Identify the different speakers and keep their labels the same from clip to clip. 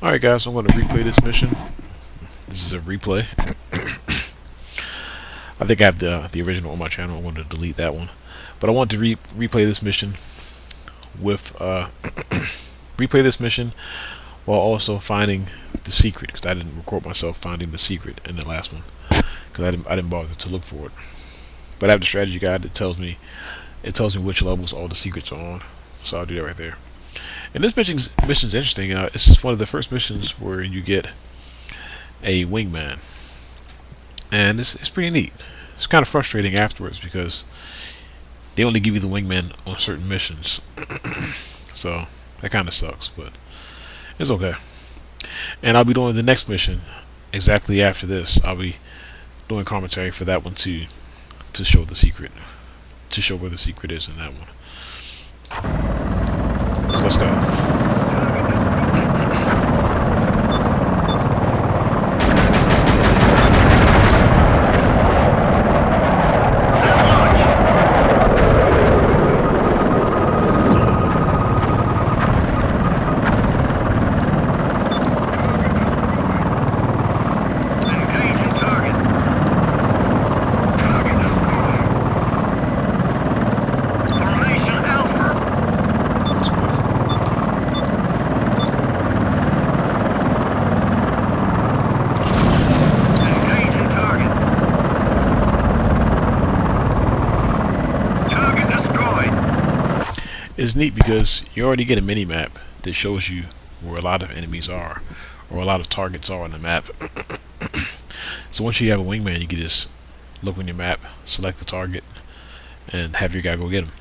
Speaker 1: Alright guys, I'm going to replay this mission. This is a replay. I think I have the original on my channel. I want to delete that one. But I want to replay this mission with replay this mission while also finding the secret, because I didn't record myself finding the secret in the last one because I didn't bother to look for it. But I have the strategy guide that tells me which levels all the secrets are on, so I'll do that right there. And this mission's interesting. It's just one of the first missions where you get a wingman, and it's pretty neat. It's kind of frustrating afterwards because they only give you the wingman on certain missions, so that kind of sucks, but it's okay. And I'll be doing the next mission exactly after this. I'll be doing commentary for that one too, to show the secret, to show where the secret is in that one. So let's go. It's neat because you already get a mini map that shows you where a lot of enemies are, or a lot of targets are on the map. So once you have a wingman, you can just look on your map, select the target, and have your guy go get him.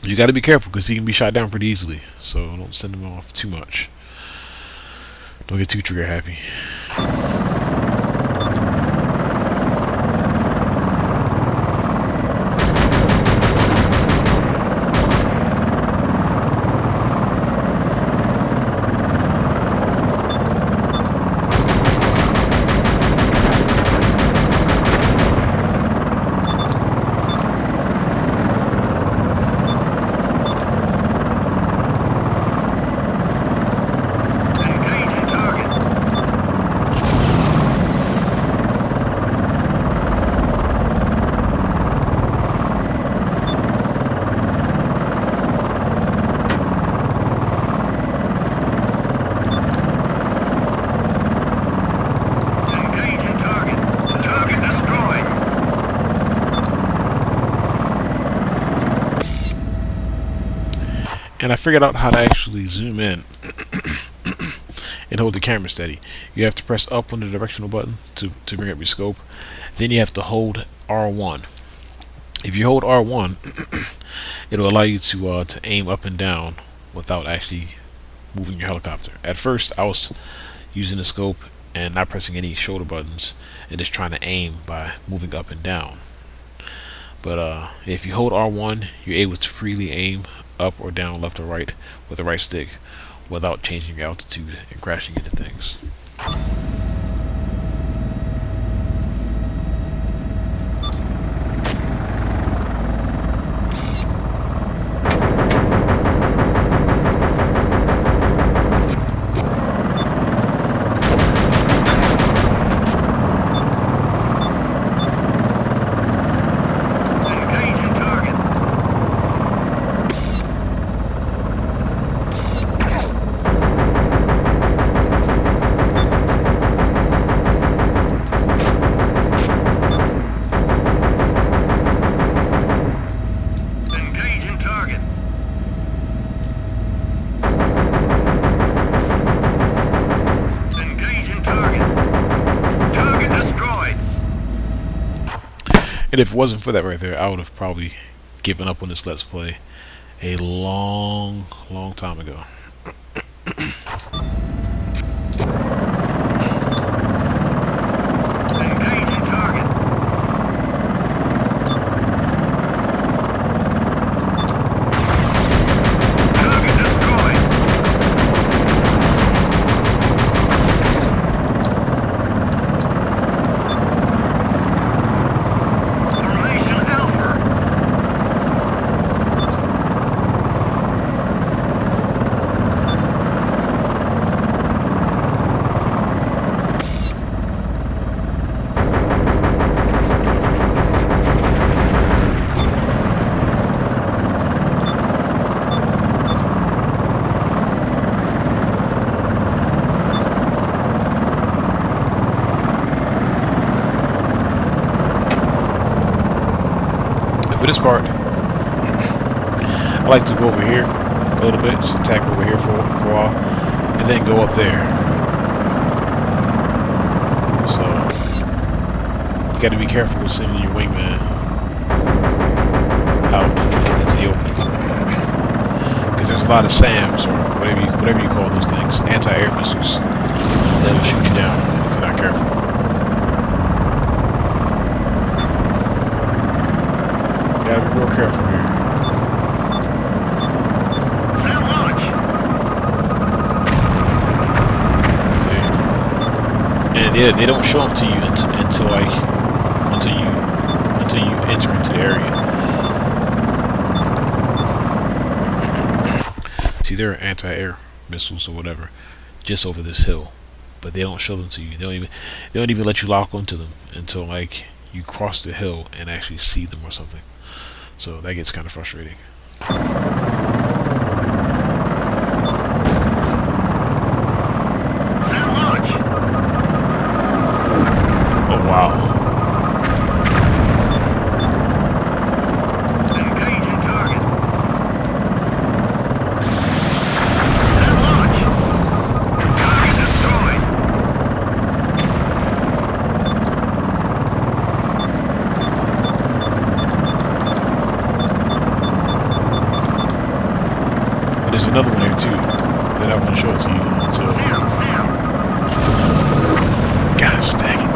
Speaker 1: You got to be careful because he can be shot down pretty easily, so don't send him off too much. Don't get too trigger happy. And I figured out how to actually zoom in and hold the camera steady. You have to press up on the directional button to bring up your scope. Then you have to hold R1. If you hold R1, it'll allow you to aim up and down without actually moving your helicopter. At first, I was using the scope and not pressing any shoulder buttons and just trying to aim by moving up and down. But if you hold R1, you're able to freely aim up or down, left or right with the right stick without changing your altitude and crashing into things. And if it wasn't for that right there, I would have probably given up on this Let's Play a long time ago. part, I like to go over here a little bit, just attack over here for a while, and then go up there. So you got to be careful with sending your wingman out into the open, because there's a lot of SAMs or whatever you call those things, anti-air missiles, that'll shoot you down if you're not careful. You gotta be real careful here. Yeah, they don't show them to you until you enter into the area. See, there are anti-air missiles or whatever just over this hill, but they don't show them to you. They don't even let you lock onto them until like you cross the hill and actually see them or something. So that gets kind of frustrating. Wow.
Speaker 2: Engage your target. Target destroyed.
Speaker 1: But there's another one here too that I want to show it to you until. Gosh dang it.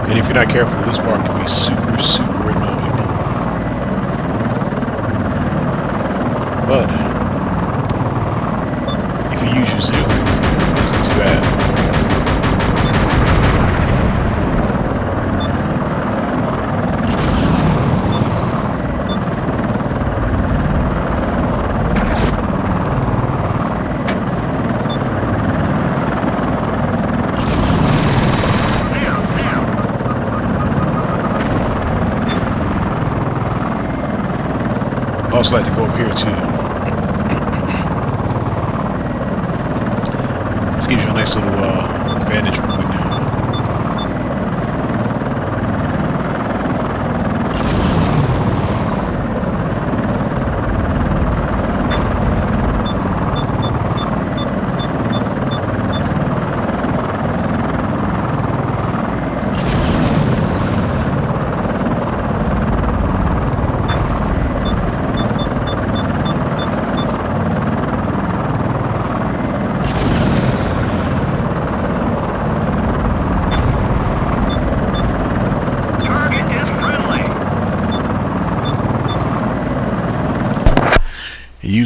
Speaker 1: And if you're not careful, this part can be super, super annoying. But if you use your zoom, it's not too bad. I also like to go up here too. This gives you a nice little vantage point.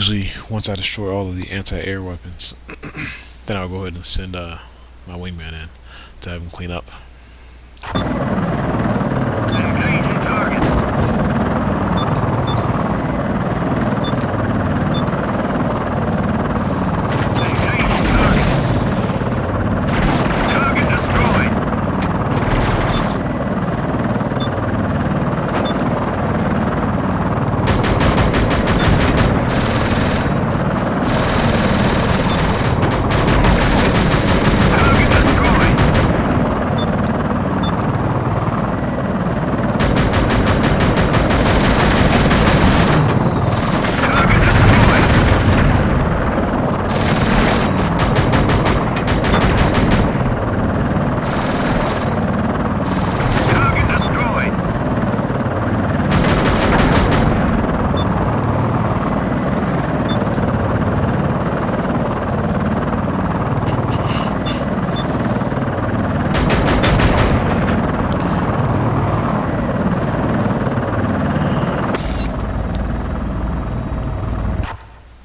Speaker 1: usually, once I destroy all of the anti-air weapons, then I'll go ahead and send my wingman in to have him clean up.
Speaker 2: Engaging target. Engaging target. Target destroyed. Target destroyed. Target destroyed. Target destroyed.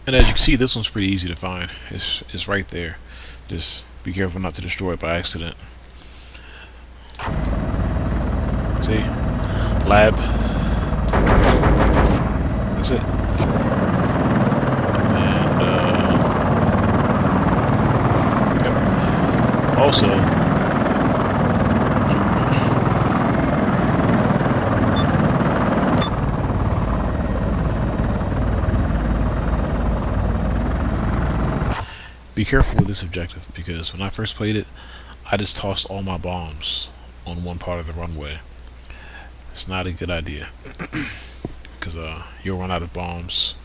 Speaker 1: And as you can see, this one's pretty easy to find. It's right there. Just be careful not to destroy it by accident. See? Lab. That's it. And yep. Also, be careful with this objective, because when I first played it, I just tossed all my bombs on one part of the runway. It's not a good idea, because you'll run out of bombs,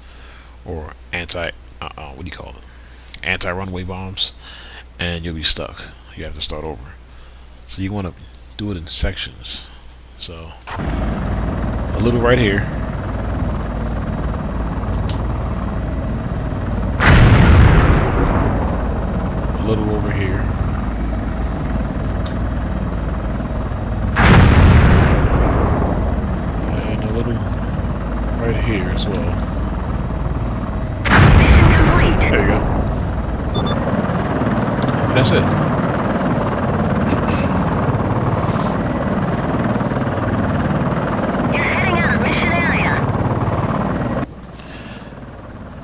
Speaker 1: or what do you call it? Anti-runway bombs, and you'll be stuck. You have to start over. So you want to do it in sections. So a little right here. A little over here. And a little right here as well.
Speaker 3: Mission complete.
Speaker 1: There you go. And that's it.
Speaker 3: You're heading out of mission area.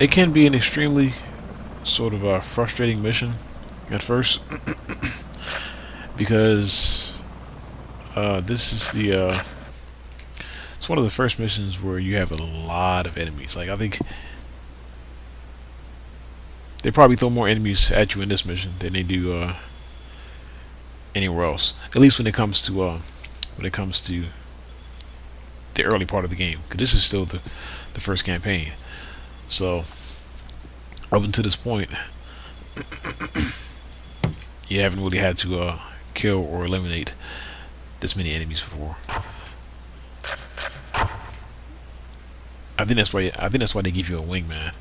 Speaker 1: It can be an extremely sort of frustrating mission at first, because this is it's one of the first missions where you have a lot of enemies. Like, I think they probably throw more enemies at you in this mission than they do anywhere else. At least when it comes to the early part of the game, because this is still the first campaign. So up until this point, you haven't really had to kill or eliminate this many enemies before. I think that's why they give you a wingman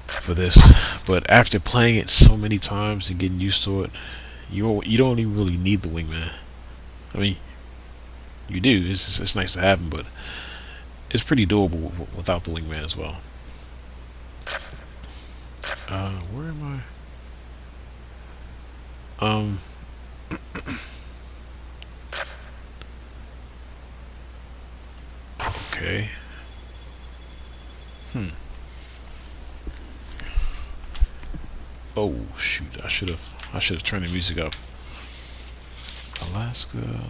Speaker 1: for this. But after playing it so many times and getting used to it, you don't even really need the wingman. I mean, you do. It's nice to have him, but it's pretty doable without the wingman as well. Where am I? Okay. Oh shoot! I should have turned the music up. Alaska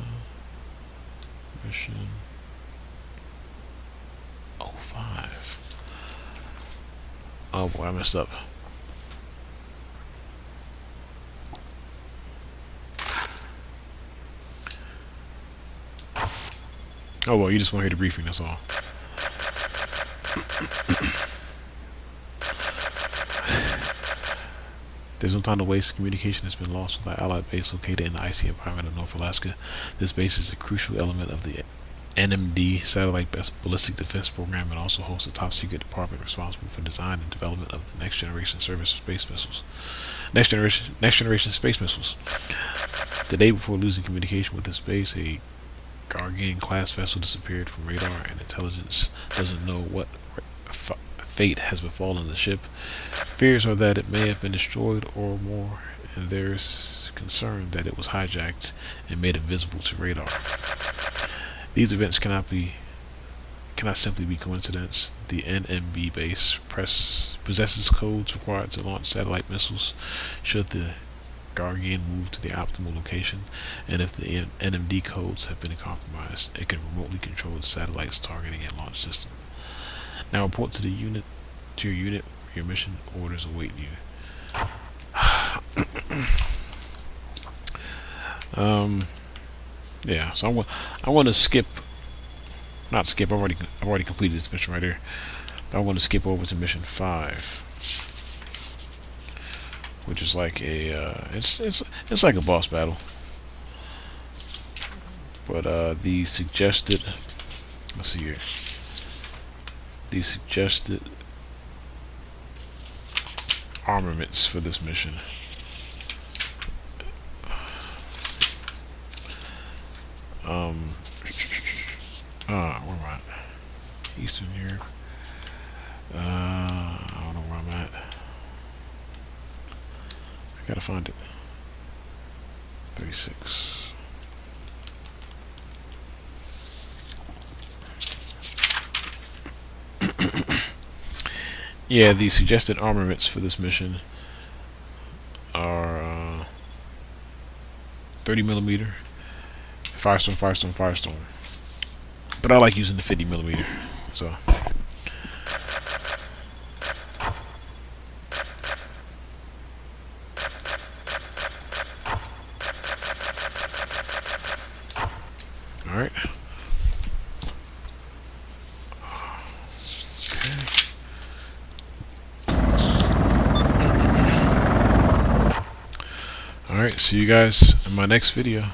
Speaker 1: mission 05. Oh boy, I messed up. Oh well, you just want to hear the briefing, that's all. There's no time to waste. Communication has been lost with our allied base located in the icy environment of North Alaska. This base is a crucial element of the NMD satellite ballistic defense program, and also hosts a top secret department responsible for design and development of the next generation service space missiles. Next generation space missiles. The day before losing communication with this base, a Gargan class vessel disappeared from radar, and intelligence doesn't know what fate has befallen the ship. Fears are that it may have been destroyed or more, and there's concern that it was hijacked and made invisible to radar. These events cannot simply be coincidence. The NMB base possesses codes required to launch satellite missiles should the Guardian move to the optimal location, and if the NMD codes have been compromised, it can remotely control the satellite's targeting and launch system. Now report to your unit. Your mission orders await you. Yeah. So I want to skip. Not skip. I've already completed this mission right here. But I want to skip over to mission 5, which is like a it's like a boss battle. But the suggested, let's see here. The suggested armaments for this mission. Where am I at? Eastern Europe. I don't know where I'm at. I gotta find it. 36. Yeah, the suggested armaments for this mission are 30mm, Firestone. But I like using the 50mm. So. Alright. Alright, see you guys in my next video.